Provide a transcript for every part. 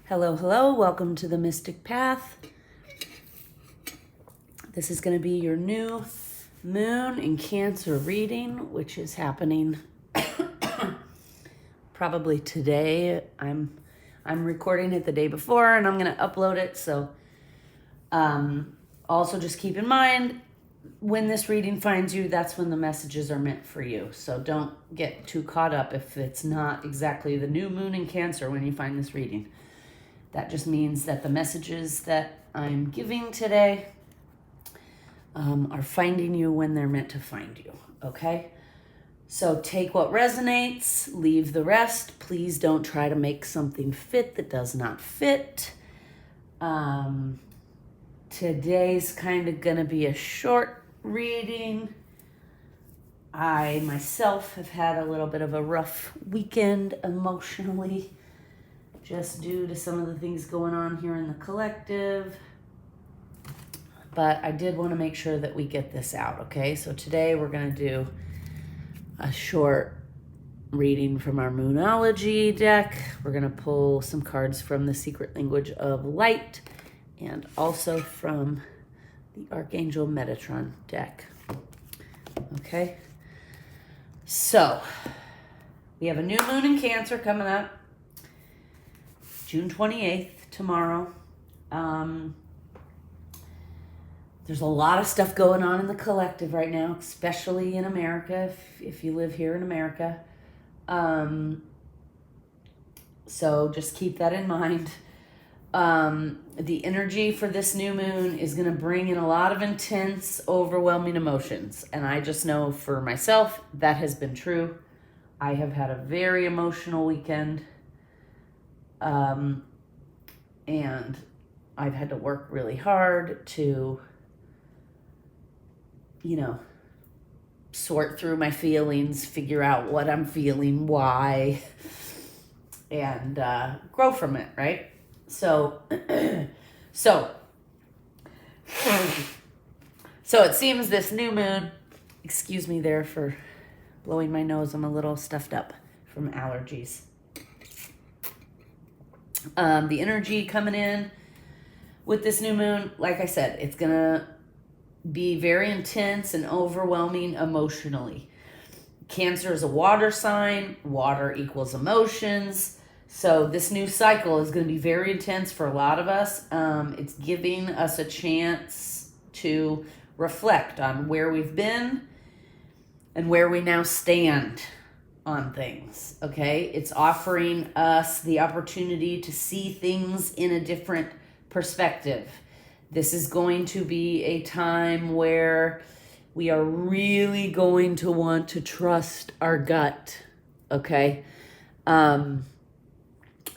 Hello, hello. Welcome to the Mystic Path. This is going to be your new moon in Cancer reading, which is happening probably today. I'm recording it the day before, and I'm going to upload it. So, also just keep in mind when this reading finds you, that's when the messages are meant for you. So don't get too caught up if it's not exactly the new moon in Cancer when you find this reading. That just means that the messages that I'm giving today are finding you when they're meant to find you, okay? So take what resonates, leave the rest. Please don't try to make something fit that does not fit. Today's kind of going to be a short reading. I myself have had a little bit of a rough weekend emotionally, just due to some of the things going on here in the collective. But I did want to make sure that we get this out, okay? So today we're going to do a short reading from our Moonology deck. We're going to pull some cards from the Secret Language of Light and also from the Archangel Metatron deck. Okay? So, we have a new moon in Cancer coming up. June 28th, tomorrow. There's a lot of stuff going on in the collective right now, especially in America, if you live here in America. So just keep that in mind. The energy for this new moon is going to bring in a lot of intense, overwhelming emotions. And I just know for myself, that has been true. I have had a very emotional weekend. And I've had to work really hard to, sort through my feelings, figure out what I'm feeling, why, and grow from it, right? So it seems this new moon, excuse me there for blowing my nose, I'm a little stuffed up from allergies. The energy coming in with this new moon, like I said, it's going to be very intense and overwhelming emotionally. Cancer is a water sign. Water equals emotions. So this new cycle is going to be very intense for a lot of us. It's giving us a chance to reflect on where we've been and where we now stand on things, okay? It's offering us the opportunity to see things in a different perspective. This is going to be a time where we are really going to want to trust our gut, okay?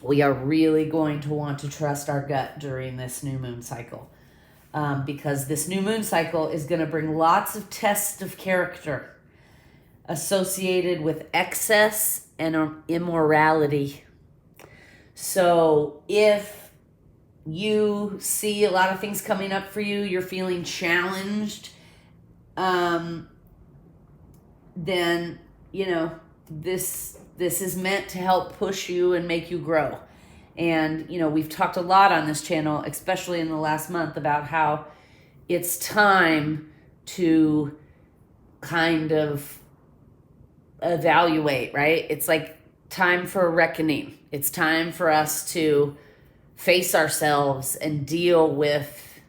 We are really going to want to trust our gut during this new moon cycle, because this new moon cycle is going to bring lots of tests of character associated with excess and immorality. So if you see a lot of things coming up for you, you're feeling challenged, then, this is meant to help push you and make you grow. And, we've talked a lot on this channel, especially in the last month, about how it's time to kind of evaluate, right? It's like time for a reckoning. It's time for us to face ourselves and deal with,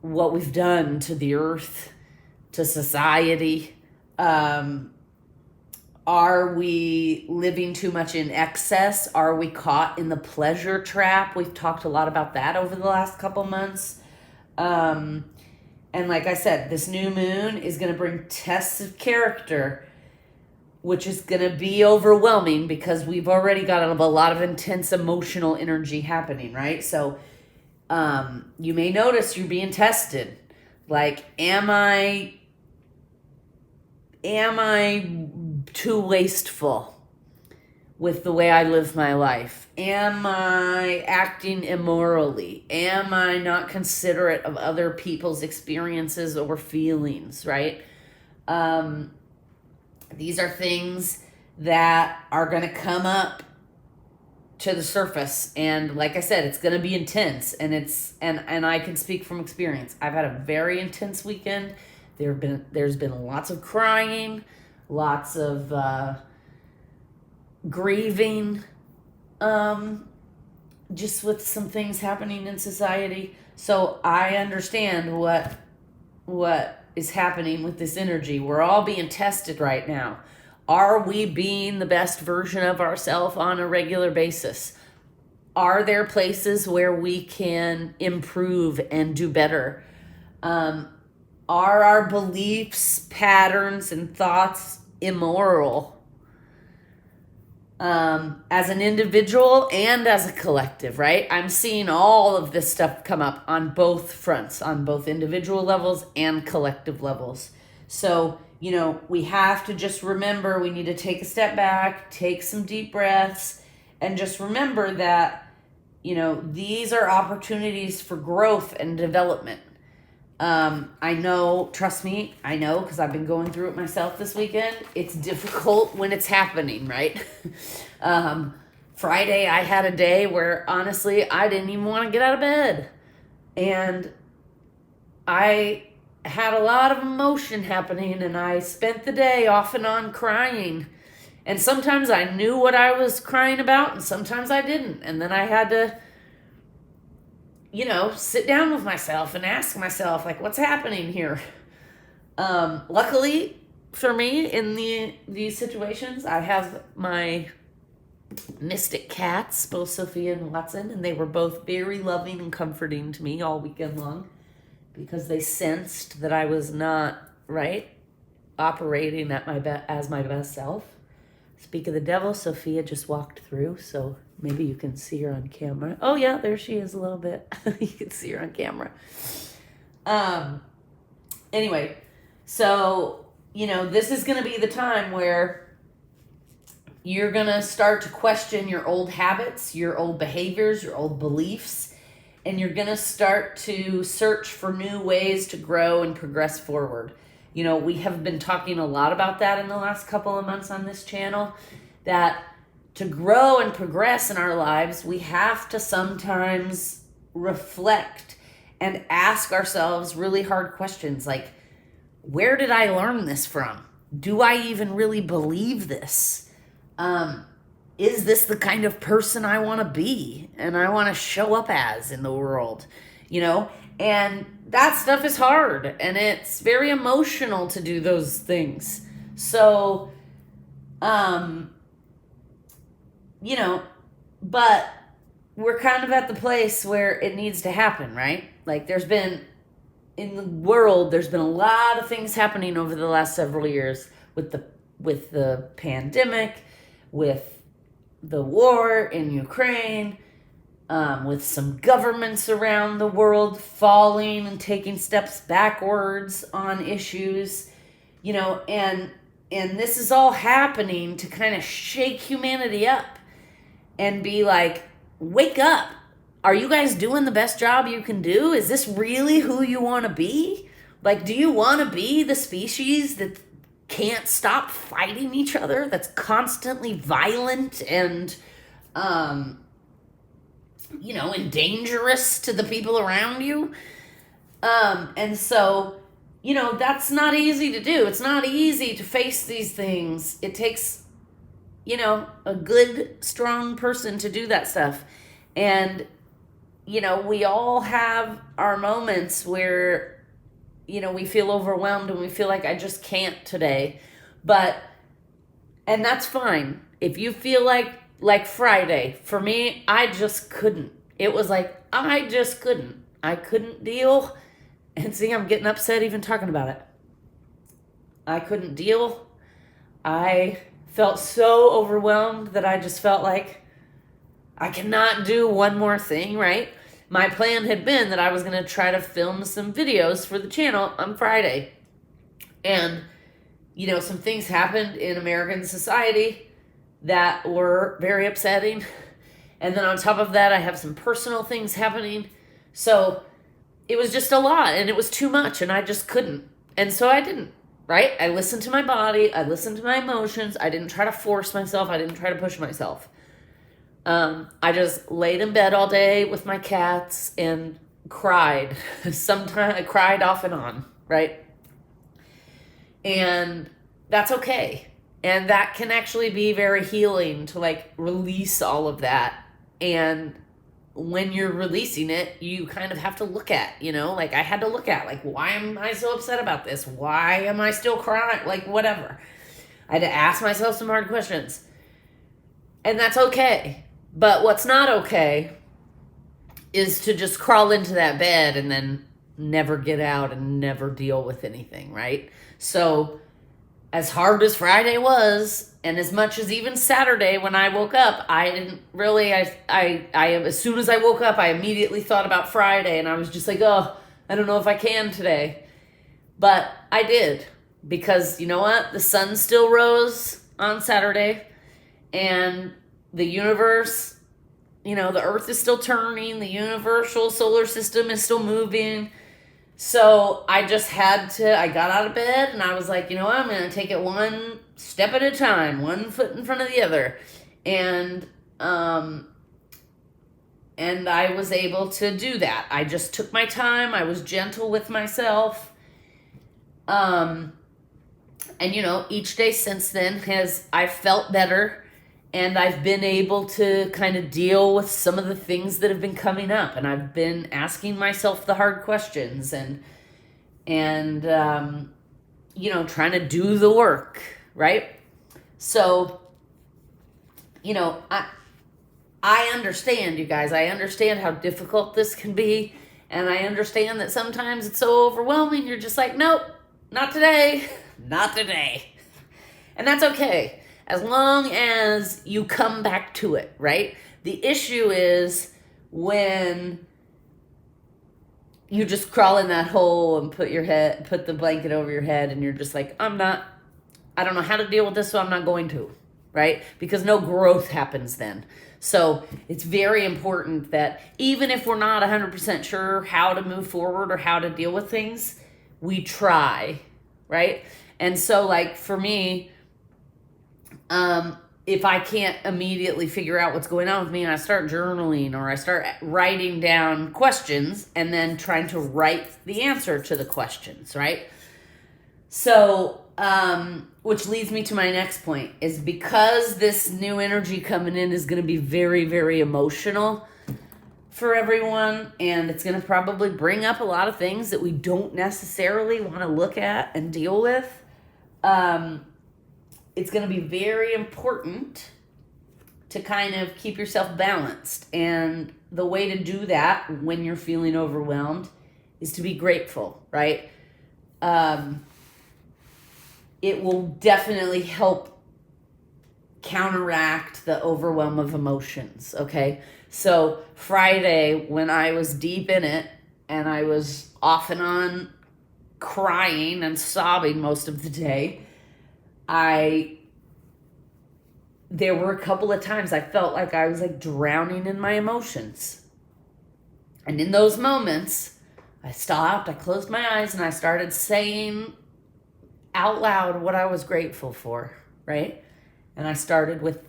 what we've done to the earth, to society. Are we living too much in excess? Are we caught in the pleasure trap? We've talked a lot about that over the last couple months. And like I said, this new moon is going to bring tests of character, which is going to be overwhelming because we've already got a lot of intense emotional energy happening, right? So you may notice you're being tested. Like, am I too wasteful with the way I live my life? Am I acting immorally? Am I not considerate of other people's experiences or feelings, right? These are things that are going to come up to the surface. And like I said, it's going to be intense, and and I can speak from experience. I've had a very intense weekend. There's been lots of crying, lots of grieving, just with some things happening in society. So I understand what is happening with this energy. We're all being tested right now. Are we being the best version of ourselves on a regular basis? Are there places where we can improve and do better? Are our beliefs, patterns, and thoughts immoral? As an individual and as a collective, right? I'm seeing all of this stuff come up on both fronts, on both individual levels and collective levels. So, we have to just remember we need to take a step back, take some deep breaths, and just remember that, these are opportunities for growth and development. I know, trust me, I know, because I've been going through it myself this weekend. It's difficult when it's happening, right? Friday, I had a day where, honestly, I didn't even want to get out of bed. And I had a lot of emotion happening, and I spent the day off and on crying. And sometimes I knew what I was crying about, and sometimes I didn't. And then I had to, sit down with myself and ask myself, like, what's happening here? Luckily for me, in these situations, I have my mystic cats, both Sophia and Watson, and they were both very loving and comforting to me all weekend long, because they sensed that I was not operating at as my best self. Speak of the devil, Sophia just walked through, so maybe you can see her on camera. Oh yeah, there she is a little bit. You can see her on camera. Anyway, so, this is going to be the time where you're going to start to question your old habits, your old behaviors, your old beliefs, and you're going to start to search for new ways to grow and progress forward. We have been talking a lot about that in the last couple of months on this channel, that to grow and progress in our lives, we have to sometimes reflect and ask ourselves really hard questions like, where did I learn this from? Do I even really believe this? Is this the kind of person I want to be and I want to show up as in the world? And that stuff is hard, and it's very emotional to do those things. So, but we're kind of at the place where it needs to happen, right? Like, in the world, there's been a lot of things happening over the last several years with the pandemic, with the war in Ukraine, with some governments around the world falling and taking steps backwards on issues, and this is all happening to kind of shake humanity up and be like, wake up. Are you guys doing the best job you can do? Is this really who you want to be? Like, do you want to be the species that can't stop fighting each other, that's constantly violent and, and dangerous to the people around you? And so, that's not easy to do. It's not easy to face these things. It takes, a good, strong person to do that stuff. And, we all have our moments where, we feel overwhelmed and we feel like I just can't today. And that's fine. If you feel like Friday, for me, I just couldn't. It was like, I just couldn't. I couldn't deal. And see, I'm getting upset even talking about it. I couldn't deal. I felt so overwhelmed that I just felt like I cannot do one more thing, right? My plan had been that I was going to try to film some videos for the channel on Friday. And, some things happened in American society that were very upsetting. And then on top of that, I have some personal things happening. So it was just a lot, and it was too much, and I just couldn't. And so I didn't, right? I listened to my body. I listened to my emotions. I didn't try to force myself. I didn't try to push myself. I just laid in bed all day with my cats and cried. Sometimes I cried off and on, right? And that's okay. And that can actually be very healing to like release all of that. And when you're releasing it, you kind of have to look at, like I had to look at, like, why am I so upset about this? Why am I still crying? Like, whatever. I had to ask myself some hard questions. And that's okay. But what's not okay is to just crawl into that bed and then never get out and never deal with anything, right? So as hard as Friday was, and as much as even Saturday when I woke up, I didn't really, as soon as I woke up, I immediately thought about Friday, and I was just like, oh, I don't know if I can today. But I did, because you know what? The sun still rose on Saturday, and the universe, the earth is still turning, the universal solar system is still moving. So I just I got out of bed and I was like, you know what, I'm going to take it one step at a time, one foot in front of the other. And I was able to do that. I just took my time. I was gentle with myself. And each day since then I felt better, and I've been able to kind of deal with some of the things that have been coming up, and I've been asking myself the hard questions and trying to do the work, right? So, I understand, you guys. I understand how difficult this can be, and I understand that sometimes it's so overwhelming, you're just like, nope, not today, not today. And that's okay, as long as you come back to it, right? The issue is when you just crawl in that hole and put the blanket over your head, and you're just like, I don't know how to deal with this, so I'm not going to, right? Because no growth happens then. So it's very important that even if we're not 100% sure how to move forward or how to deal with things, we try, right? And so like for me, if I can't immediately figure out what's going on with me, and I start journaling or I start writing down questions and then trying to write the answer to the questions, right? So, which leads me to my next point, is because this new energy coming in is going to be very, very emotional for everyone, and it's going to probably bring up a lot of things that we don't necessarily want to look at and deal with. It's going to be very important to kind of keep yourself balanced. And the way to do that when you're feeling overwhelmed is to be grateful, right? It will definitely help counteract the overwhelm of emotions, okay? So Friday, when I was deep in it and I was off and on crying and sobbing most of the day, there were a couple of times I felt like I was like drowning in my emotions. And in those moments, I stopped, I closed my eyes, and I started saying out loud what I was grateful for, right? And I started with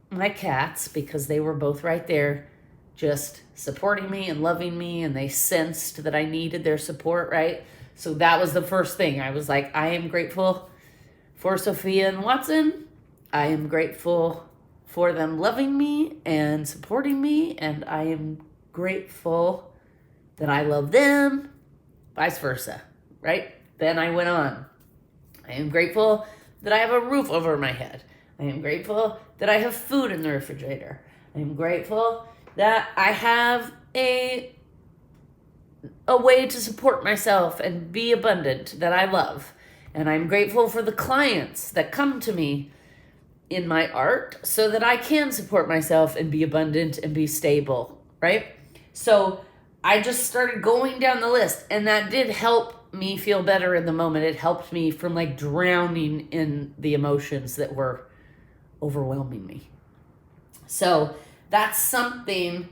my cats, because they were both right there just supporting me and loving me, and they sensed that I needed their support, right? So that was the first thing. I was like, I am grateful for Sophia and Watson. I am grateful for them loving me and supporting me, and I am grateful that I love them, vice versa, right? Then I went on. I am grateful that I have a roof over my head. I am grateful that I have food in the refrigerator. I am grateful that I have a way to support myself and be abundant, that I love. And I'm grateful for the clients that come to me in my art so that I can support myself and be abundant and be stable, right? So I just started going down the list, and that did help me feel better in the moment. It helped me from like drowning in the emotions that were overwhelming me. So that's something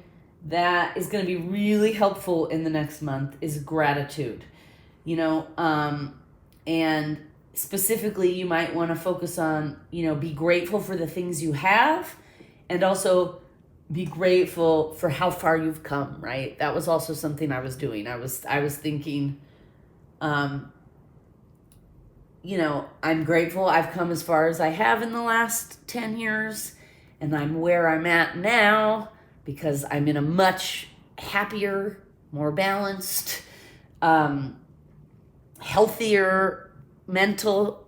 that is going to be really helpful in the next month, is gratitude, and specifically you might want to focus on, be grateful for the things you have, and also be grateful for how far you've come, right? That was also something I was doing. I was thinking, you know, I'm grateful I've come as far as I have in the last 10 years, and I'm where I'm at now because I'm in a much happier, more balanced, healthier mental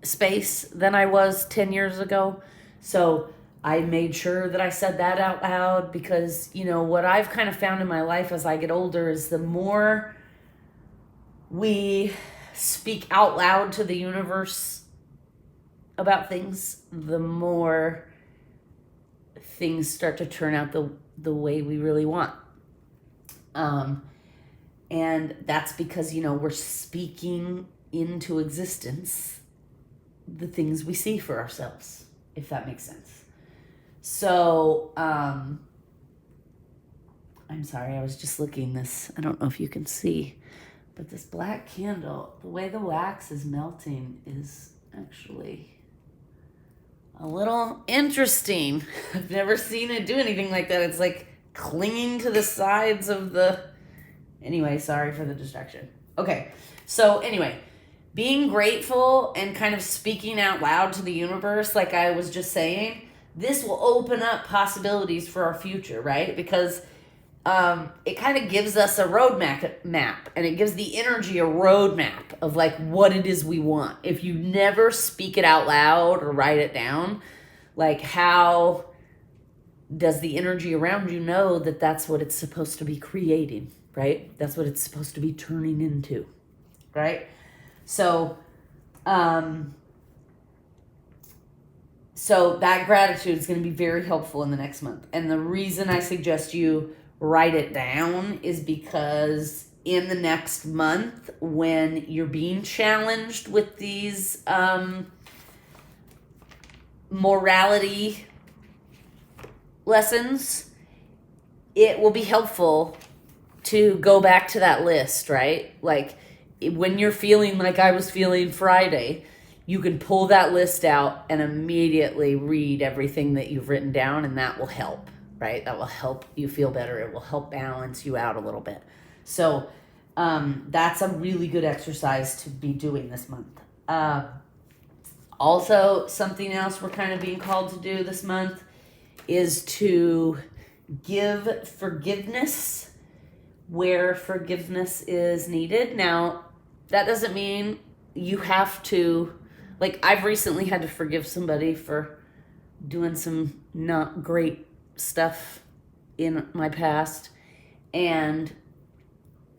space than I was 10 years ago. So I made sure that I said that out loud because, you know, what I've kind of found in my life as I get older is the more we speak out loud to the universe about things, the more things start to turn out the way we really want. And that's because, you know, we're speaking into existence the things we see for ourselves, if that makes sense. So, I'm sorry, I was just looking this. I don't know if you can see, but this black candle, the way the wax is melting is actually a little interesting. I've never seen it do anything like that. It's like clinging to the sides of the... Anyway, sorry for the distraction. Okay, so anyway, being grateful and kind of speaking out loud to the universe, like I was just saying, this will open up possibilities for our future, right? Because it kind of gives us a roadmap, and it gives the energy a roadmap of like what it is we want. If you never speak it out loud or write it down, like how does the energy around you know that that's what it's supposed to be creating, right? That's what it's supposed to be turning into, right? So, so that gratitude is going to be very helpful in the next month. And the reason I suggest you write it down is because in the next month, when you're being challenged with these morality lessons, it will be helpful to go back to that list, right? Like when you're feeling like I was feeling Friday, you can pull that list out and immediately read everything that you've written down, and that will help, right? That will help you feel better. It will help balance you out a little bit. So that's a really good exercise to be doing this month. Also, something else we're kind of being called to do this month is to give forgiveness where forgiveness is needed. Now, that doesn't mean you have to, like, I've recently had to forgive somebody for doing some not great stuff in my past, and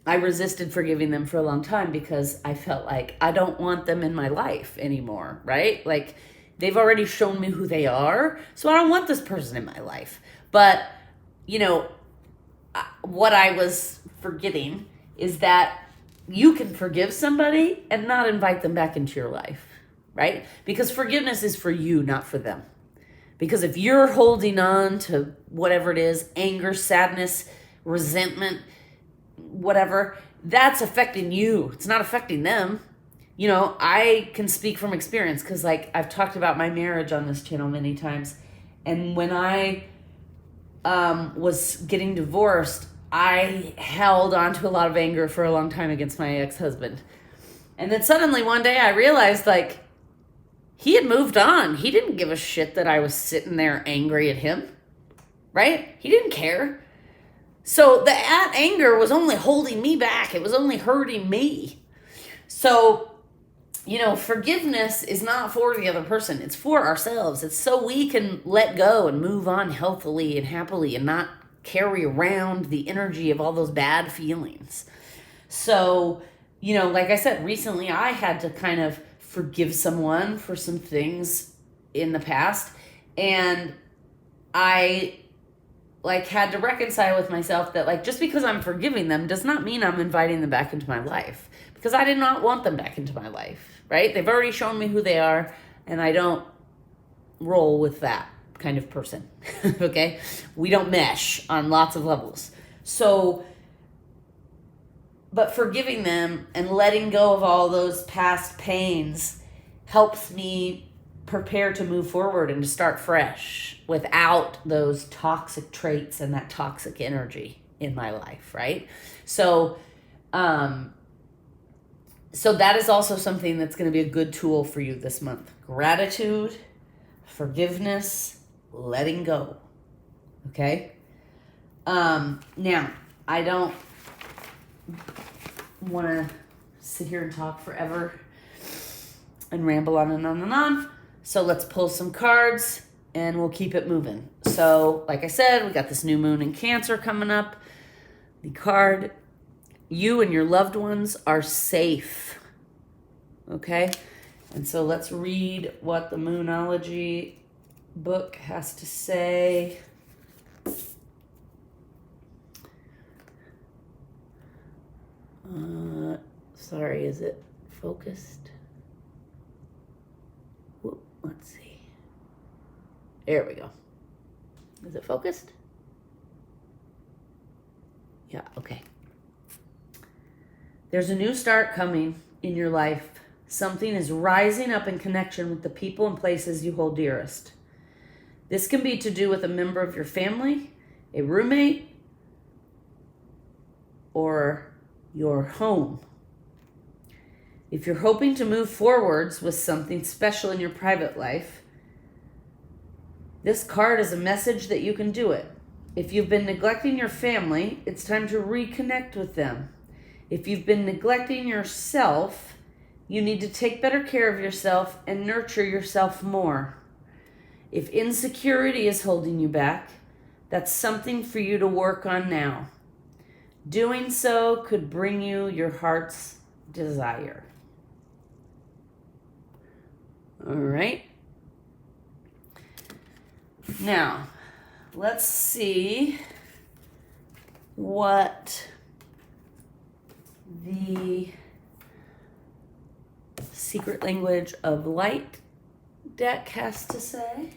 I resisted forgiving them for a long time because I felt like I don't want them in my life anymore, right? Like, they've already shown me who they are, so I don't want this person in my life. But, you know, what I was forgetting is that you can forgive somebody and not invite them back into your life, right? Because forgiveness is for you, not for them. Because if you're holding on to whatever it is, anger, sadness, resentment, whatever, that's affecting you. It's not affecting them. You know, I can speak from experience because, like, I've talked about my marriage on this channel many times. And when I was getting divorced, I held on to a lot of anger for a long time against my ex-husband. And then suddenly one day I realized, like, he had moved on. He didn't give a shit that I was sitting there angry at him, right? He didn't care. So that anger was only holding me back. It was only hurting me. So, you know, forgiveness is not for the other person. It's for ourselves. It's so we can let go and move on healthily and happily and not carry around the energy of all those bad feelings. So, you know, like I said, recently I had to kind of forgive someone for some things in the past. And I had to reconcile with myself that, like, just because I'm forgiving them does not mean I'm inviting them back into my life, because I did not want them back into my life, right? They've already shown me who they are, and I don't roll with that kind of person, okay? We don't mesh on lots of levels. So, but forgiving them and letting go of all those past pains helps me prepare to move forward and to start fresh without those toxic traits and that toxic energy in my life, right? So that is also something that's going to be a good tool for you this month. Gratitude, forgiveness, letting go. Okay? Now, I don't want to sit here and talk forever and ramble on and on and on. So let's pull some cards and we'll keep it moving. So, like I said, we got this new moon in Cancer coming up. The card, you and your loved ones are safe. Okay? And so let's read what the Moonology book has to say. Sorry, is it focused? Whoop, let's see. There we go. Is it focused? Yeah, okay. There's a new start coming in your life. Something is rising up in connection with the people and places you hold dearest. This can be to do with a member of your family, a roommate, or your home. If you're hoping to move forwards with something special in your private life, this card is a message that you can do it. If you've been neglecting your family, it's time to reconnect with them. If you've been neglecting yourself, you need to take better care of yourself and nurture yourself more. If insecurity is holding you back, that's something for you to work on now. Doing so could bring you your heart's desire. All right. Now, let's see what the Secret Language of Light deck has to say.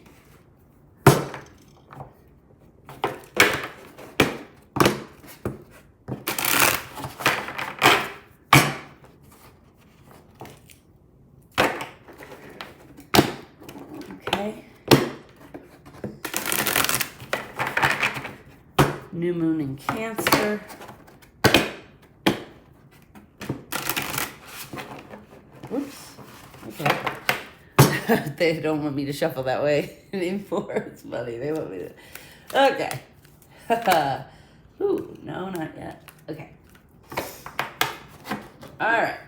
Okay. New moon in Cancer. Whoops. Okay. They don't want me to shuffle that way anymore. It's funny. They want me to. Okay. Ooh, no, not yet. Okay. All right.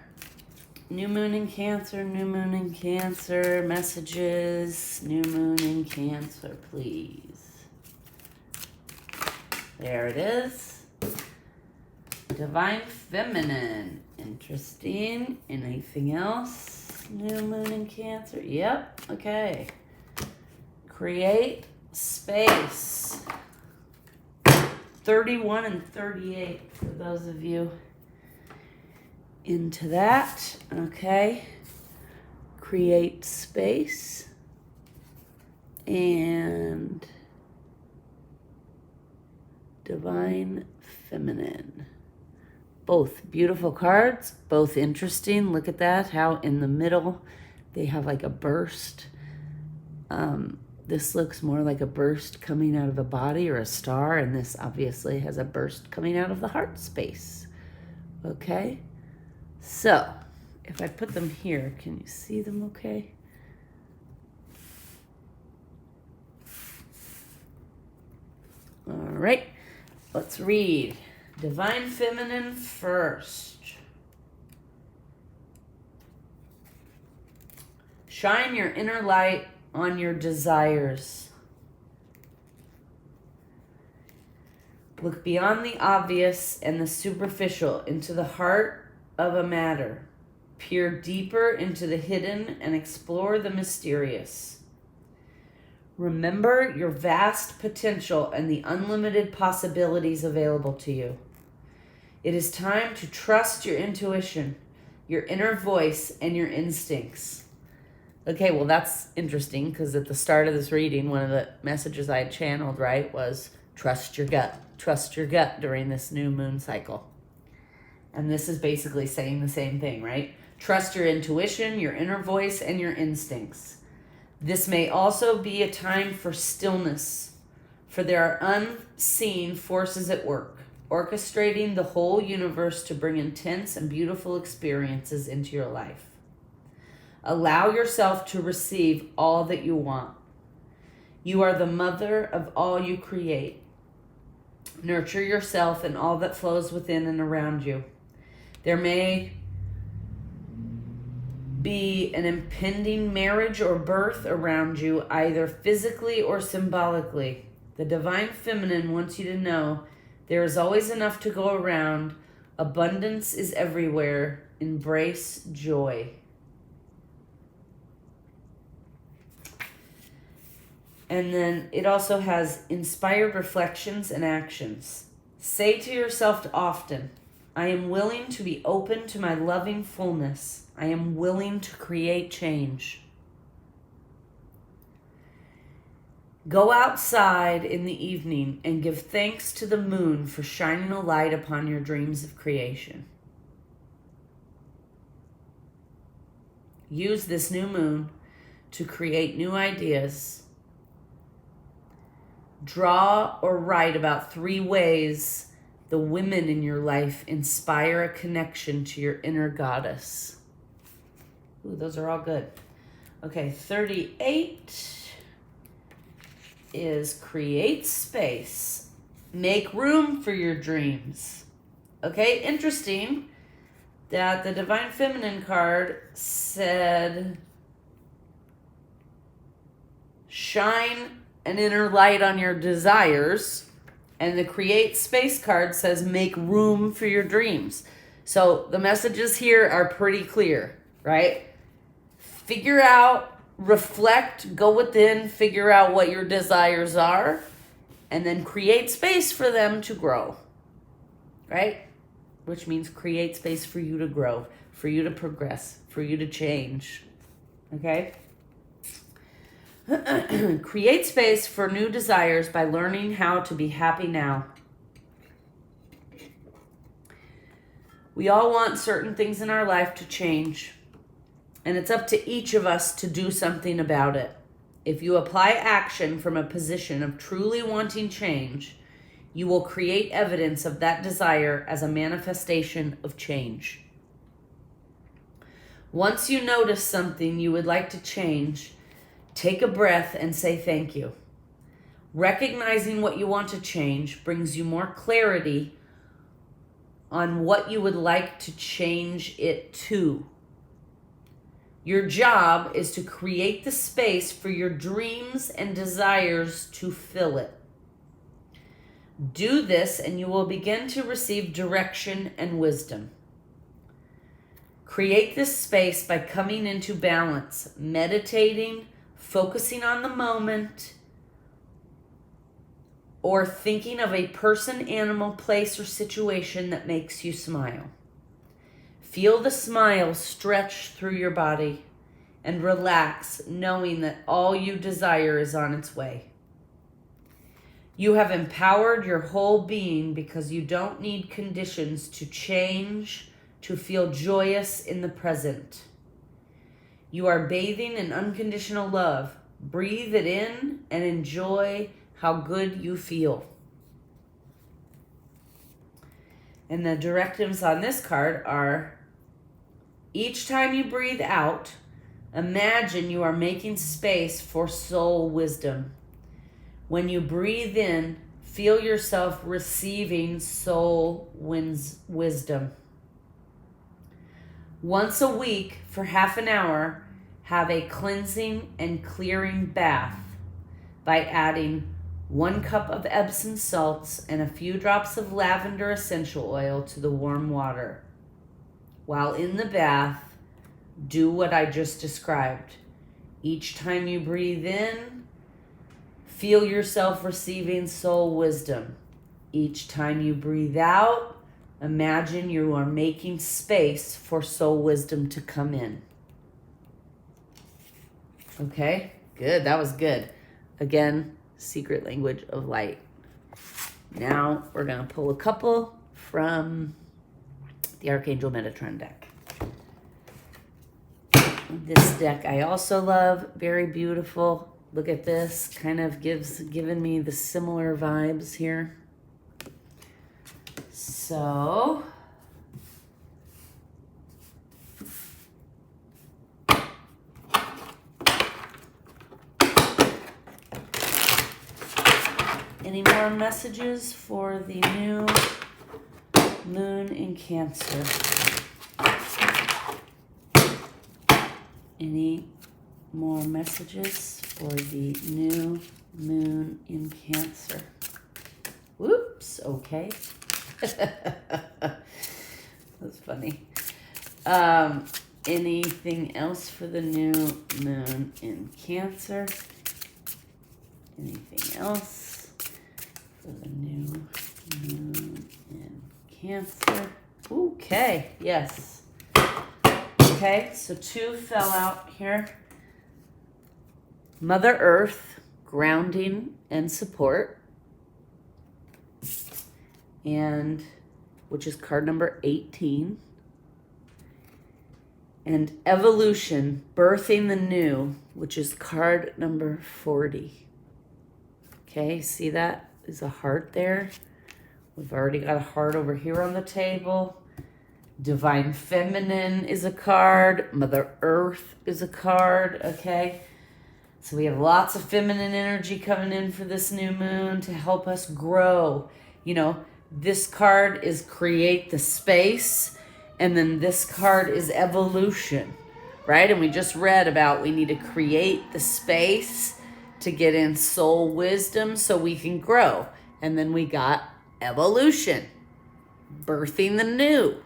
New moon in Cancer, new moon in Cancer. Messages. New moon in Cancer, please. There it is. Divine Feminine. Interesting. Anything else? New moon in Cancer. Yep. Okay. Create space. 31 and 38 for those of you into that. Okay. Create space. And Divine Feminine. Both beautiful cards, both interesting. Look at that, how in the middle they have like a burst. This looks more like a burst coming out of a body or a star, and this obviously has a burst coming out of the heart space. Okay, so if I put them here, can you see them okay? All right. Let's read Divine Feminine first. Shine your inner light on your desires. Look beyond the obvious and the superficial into the heart of a matter. Peer deeper into the hidden and explore the mysterious. Remember your vast potential and the unlimited possibilities available to you. It is time to trust your intuition, your inner voice, and your instincts. Okay, well, that's interesting because at the start of this reading, one of the messages I had channeled, right, was trust your gut. Trust your gut during this new moon cycle. And this is basically saying the same thing, right? Trust your intuition, your inner voice, and your instincts. This may also be a time for stillness, for there are unseen forces at work, orchestrating the whole universe to bring intense and beautiful experiences into your life. Allow yourself to receive all that you want. You are the mother of all you create. Nurture yourself and all that flows within and around you. There may be an impending marriage or birth around you, either physically or symbolically. The divine feminine wants you to know there is always enough to go around. Abundance is everywhere. Embrace joy. And then it also has inspired reflections and actions. Say to yourself often, I am willing to be open to my loving fullness. I am willing to create change. Go outside in the evening and give thanks to the moon for shining a light upon your dreams of creation. Use this new moon to create new ideas. Draw or write about 3 ways the women in your life inspire a connection to your inner goddess. Ooh, those are all good. Okay, 38 is create space. Make room for your dreams. Okay, interesting that the Divine Feminine card said, shine an inner light on your desires. And the create space card says make room for your dreams. So the messages here are pretty clear, right? Figure out, reflect, go within, figure out what your desires are, and then create space for them to grow, right? Which means create space for you to grow, for you to progress, for you to change, okay? Create space for new desires by learning how to be happy now. We all want certain things in our life to change, and it's up to each of us to do something about it. If you apply action from a position of truly wanting change, you will create evidence of that desire as a manifestation of change. Once you notice something you would like to change, take a breath and say thank you. Recognizing what you want to change brings you more clarity on what you would like to change it to. Your job is to create the space for your dreams and desires to fill it. Do this and you will begin to receive direction and wisdom. Create this space by coming into balance, meditating, focusing on the moment, or thinking of a person, animal, place, or situation that makes you smile. Feel the smile stretch through your body and relax, knowing that all you desire is on its way. You have empowered your whole being because you don't need conditions to change, to feel joyous in the present. You are bathing in unconditional love. Breathe it in and enjoy how good you feel. And the directives on this card are, each time you breathe out, imagine you are making space for soul wisdom. When you breathe in, feel yourself receiving soul wisdom. Once a week, for half an hour, have a cleansing and clearing bath by adding 1 cup of Epsom salts and a few drops of lavender essential oil to the warm water. While in the bath, do what I just described. Each time you breathe in, feel yourself receiving soul wisdom. Each time you breathe out, imagine you are making space for soul wisdom to come in. Okay, good. That was good. Again, secret language of light. Now we're going to pull a couple from the Archangel Metatron deck. This deck I also love, very beautiful. Look at this, kind of given me the similar vibes here. So any more messages for the new moon in Cancer? Any more messages for the new moon in Cancer? Whoops, okay. That's funny. Anything else for the new moon in Cancer? Anything else for the new moon in Cancer? Okay, yes. Okay, so 2 fell out here. Mother Earth, grounding and support. And which is card number 18. And evolution, birthing the new, which is card number 40. Okay, see that? There's a heart there. We've already got a heart over here on the table. Divine Feminine is a card. Mother Earth is a card, okay? So we have lots of feminine energy coming in for this new moon to help us grow. You know, this card is create the space, and then this card is evolution, right? And we just read about we need to create the space to get in soul wisdom so we can grow. And then we got evolution, birthing the new.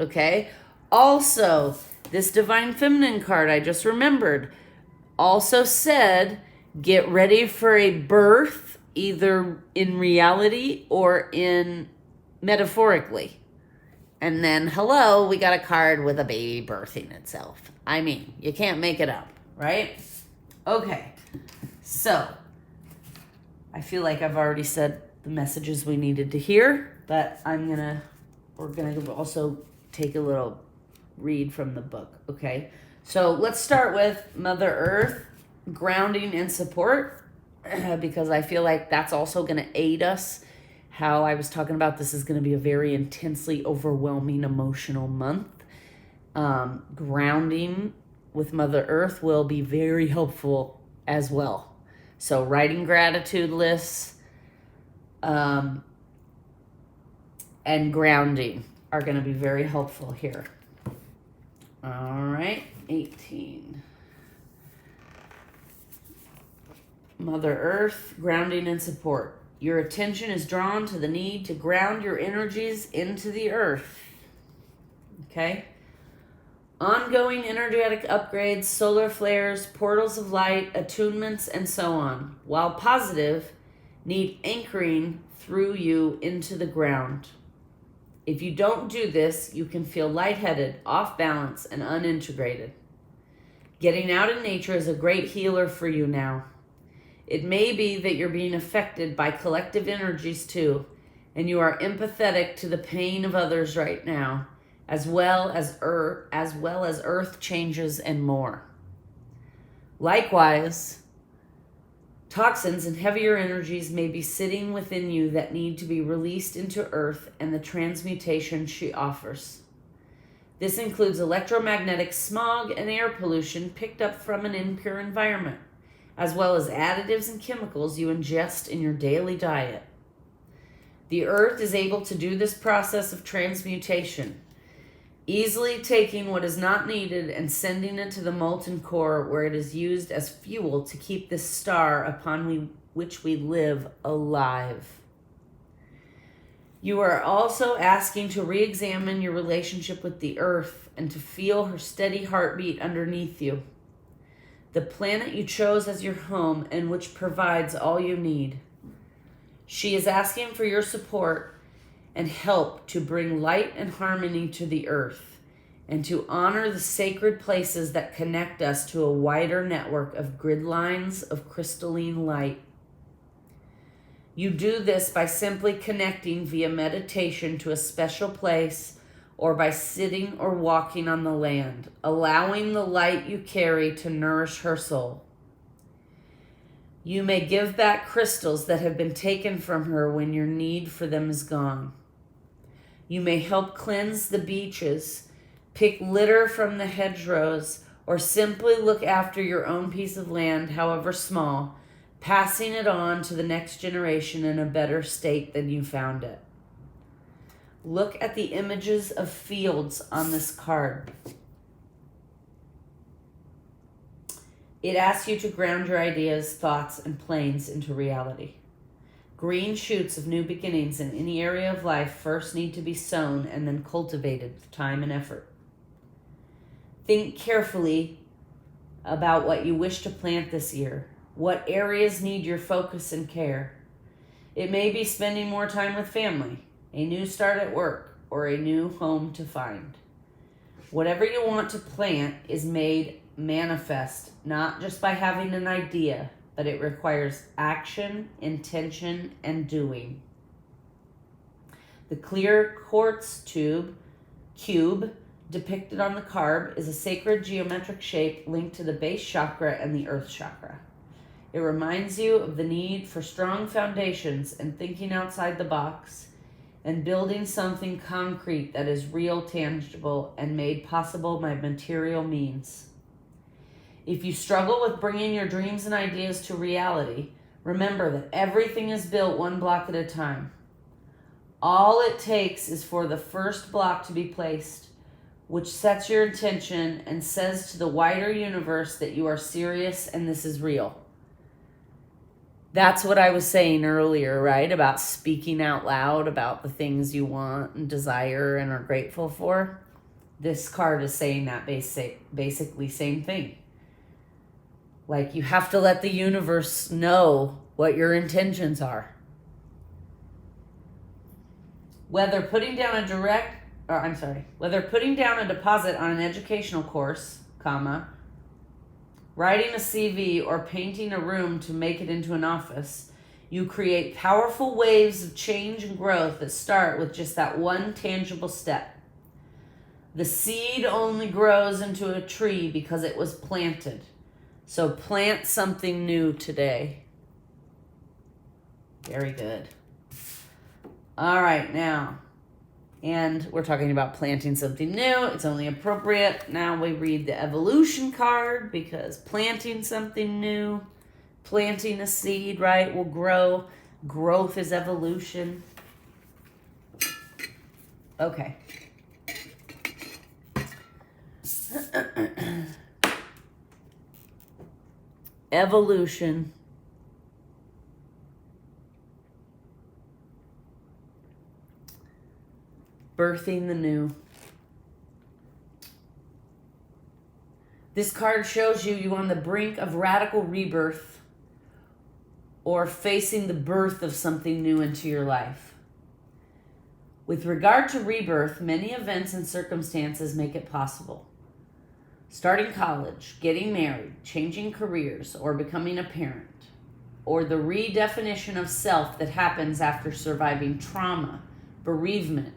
Okay, also, this Divine Feminine card I just remembered also said, get ready for a birth, either in reality or in metaphorically. And then, hello, we got a card with a baby birthing itself. I mean, you can't make it up, right? Okay, so I feel like I've already said the messages we needed to hear, but we're gonna also take a little read from the book, okay? So let's start with Mother Earth, grounding and support, because I feel like that's also going to aid us. How I was talking about, this is going to be a very intensely overwhelming emotional month. Grounding with Mother Earth will be very helpful as well. So writing gratitude lists and grounding are going to be very helpful here. All right, 18. Mother Earth, grounding and support. Your attention is drawn to the need to ground your energies into the earth. Okay? Ongoing energetic upgrades, solar flares, portals of light, attunements, and so on, while positive, need anchoring through you into the ground. If you don't do this, you can feel lightheaded, off balance, and unintegrated. Getting out in nature is a great healer for you now. It may be that you're being affected by collective energies too, and you are empathetic to the pain of others right now, as well as earth changes and more. Likewise, toxins and heavier energies may be sitting within you that need to be released into Earth and the transmutation she offers. This includes electromagnetic smog and air pollution picked up from an impure environment, as well as additives and chemicals you ingest in your daily diet. The Earth is able to do this process of transmutation, easily taking what is not needed and sending it to the molten core, where it is used as fuel to keep this star upon which we live alive. You are also asking to re-examine your relationship with the Earth and to feel her steady heartbeat underneath you. The planet you chose as your home and which provides all you need. She is asking for your support and help to bring light and harmony to the Earth and to honor the sacred places that connect us to a wider network of grid lines of crystalline light. You do this by simply connecting via meditation to a special place or by sitting or walking on the land, allowing the light you carry to nourish her soul. You may give back crystals that have been taken from her when your need for them is gone. You may help cleanse the beaches, pick litter from the hedgerows, or simply look after your own piece of land, however small, passing it on to the next generation in a better state than you found it. Look at the images of fields on this card. It asks you to ground your ideas, thoughts, and planes into reality. Green shoots of new beginnings in any area of life first need to be sown and then cultivated with time and effort. Think carefully about what you wish to plant this year. What areas need your focus and care? It may be spending more time with family, a new start at work, or a new home to find. Whatever you want to plant is made manifest, not just by having an idea, but it requires action, intention, and doing. The clear quartz cube depicted on the card is a sacred geometric shape linked to the base chakra and the earth chakra. It reminds you of the need for strong foundations and thinking outside the box and building something concrete that is real, tangible, and made possible by material means. If you struggle with bringing your dreams and ideas to reality, remember that everything is built one block at a time. All it takes is for the first block to be placed, which sets your intention and says to the wider universe that you are serious and this is real. That's what I was saying earlier, right? About speaking out loud about the things you want and desire and are grateful for. This card is saying that basically same thing. Like, you have to let the universe know what your intentions are. Whether putting down a deposit on an educational course, writing a CV, or painting a room to make it into an office, you create powerful waves of change and growth that start with just that one tangible step. The seed only grows into a tree because it was planted. So plant something new today. Very good. All right, now, and we're talking about planting something new. It's only appropriate. Now we read the evolution card, because planting something new, planting a seed, right, will grow. Growth is evolution. Okay. Evolution. Birthing the new. This card shows you on the brink of radical rebirth or facing the birth of something new into your life. With regard to rebirth, many events and circumstances make it possible. Starting college, getting married, changing careers, or becoming a parent, or the redefinition of self that happens after surviving trauma, bereavement,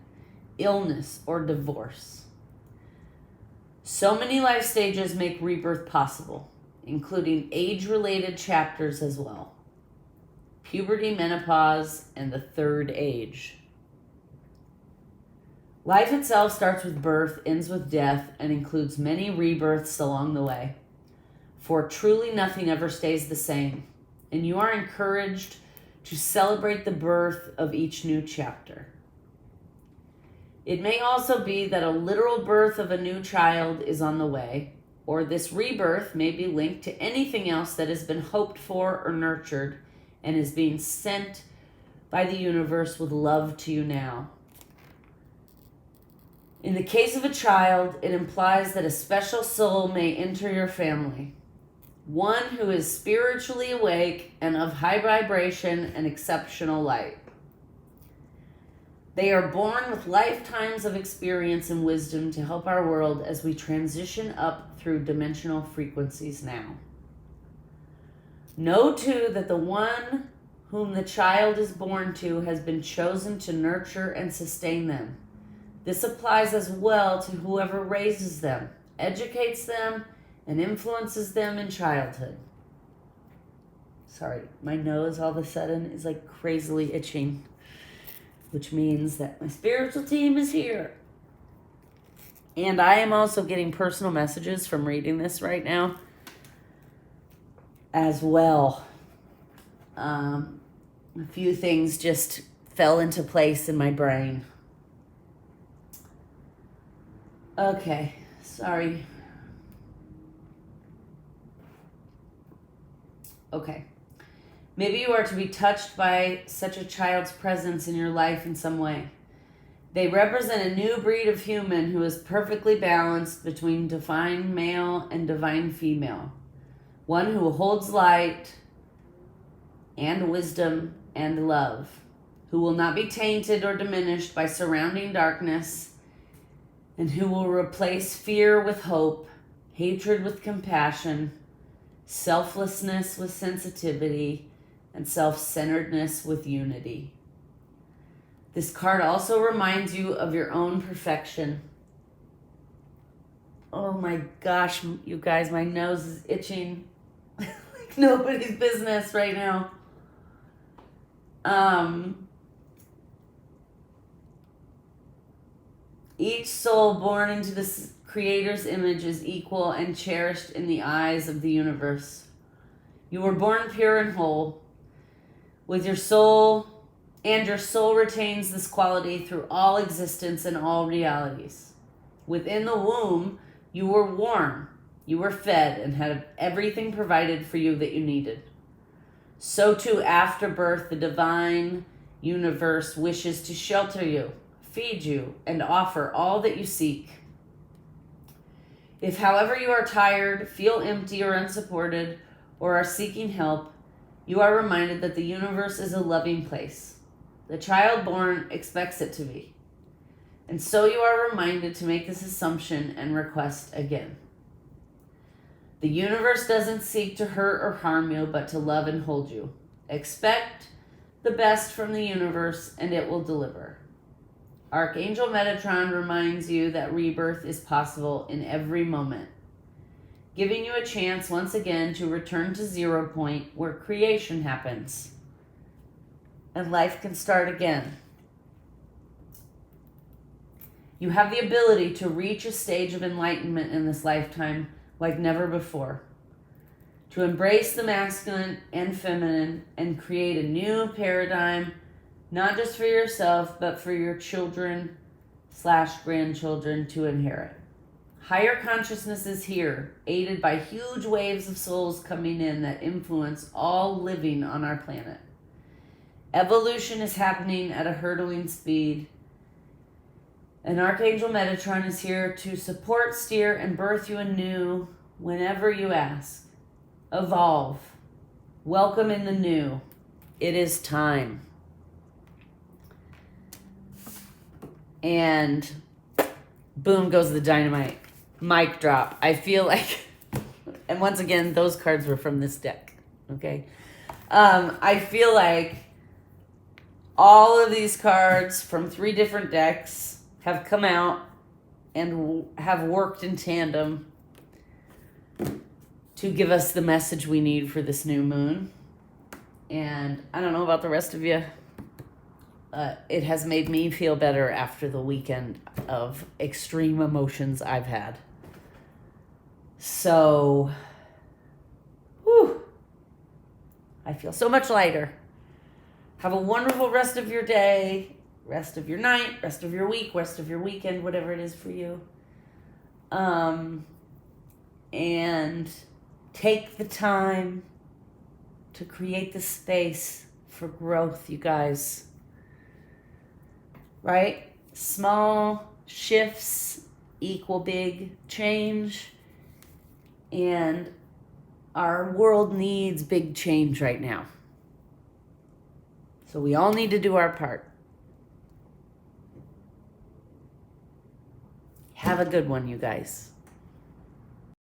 illness, or divorce. So many life stages make rebirth possible, including age-related chapters as well. Puberty, menopause, and the third age. Life itself starts with birth, ends with death, and includes many rebirths along the way. For truly nothing ever stays the same, and you are encouraged to celebrate the birth of each new chapter. It may also be that a literal birth of a new child is on the way, or this rebirth may be linked to anything else that has been hoped for or nurtured and is being sent by the universe with love to you now. In the case of a child, it implies that a special soul may enter your family, one who is spiritually awake and of high vibration and exceptional light. They are born with lifetimes of experience and wisdom to help our world as we transition up through dimensional frequencies now. Know, too, that the one whom the child is born to has been chosen to nurture and sustain them, This applies as well to whoever raises them, educates them, and influences them in childhood. Sorry, my nose all of a sudden is like crazily itching, which means that my spiritual team is here. And I am also getting personal messages from reading this right now as well. A few things just fell into place in my brain. Okay, sorry. Okay. Maybe you are to be touched by such a child's presence in your life in some way. They represent a new breed of human who is perfectly balanced between divine male and divine female. One who holds light and wisdom and love, who will not be tainted or diminished by surrounding darkness, and who will replace fear with hope, hatred with compassion, selflessness with sensitivity, and self-centeredness with unity. This card also reminds you of your own perfection. Oh my gosh, you guys, my nose is itching like nobody's business right now. Each soul born into the Creator's image is equal and cherished in the eyes of the universe. You were born pure and whole with your soul, and your soul retains this quality through all existence and all realities. Within the womb, you were warm, you were fed, and had everything provided for you that you needed. So too, after birth, the divine universe wishes to shelter you, feed you, and offer all that you seek. If, however, you are tired, feel empty or unsupported, or are seeking help, you are reminded that the universe is a loving place. The child born expects it to be. And so you are reminded to make this assumption and request again. The universe doesn't seek to hurt or harm you, but to love and hold you. Expect the best from the universe, and it will deliver. Archangel Metatron reminds you that rebirth is possible in every moment, giving you a chance once again to return to 0 point where creation happens and life can start again. You have the ability to reach a stage of enlightenment in this lifetime like never before, to embrace the masculine and feminine and create a new paradigm, not just for yourself, but for your children/grandchildren to inherit. Higher consciousness is here, aided by huge waves of souls coming in that influence all living on our planet. Evolution is happening at a hurtling speed, and Archangel Metatron is here to support, steer, and birth you anew whenever you ask. Evolve. Welcome in the new. It is time. And boom goes the dynamite. Mic drop. I feel like, and once again, those cards were from this deck, okay? I feel like all of these cards from 3 different decks have come out and have worked in tandem to give us the message we need for this new moon. And I don't know about the rest of you. It has made me feel better after the weekend of extreme emotions I've had. So, whew, I feel so much lighter. Have a wonderful rest of your day, rest of your night, rest of your week, rest of your weekend, whatever it is for you. And take the time to create the space for growth, you guys. Right? Small shifts equal big change. And our world needs big change right now. So we all need to do our part. Have a good one, you guys.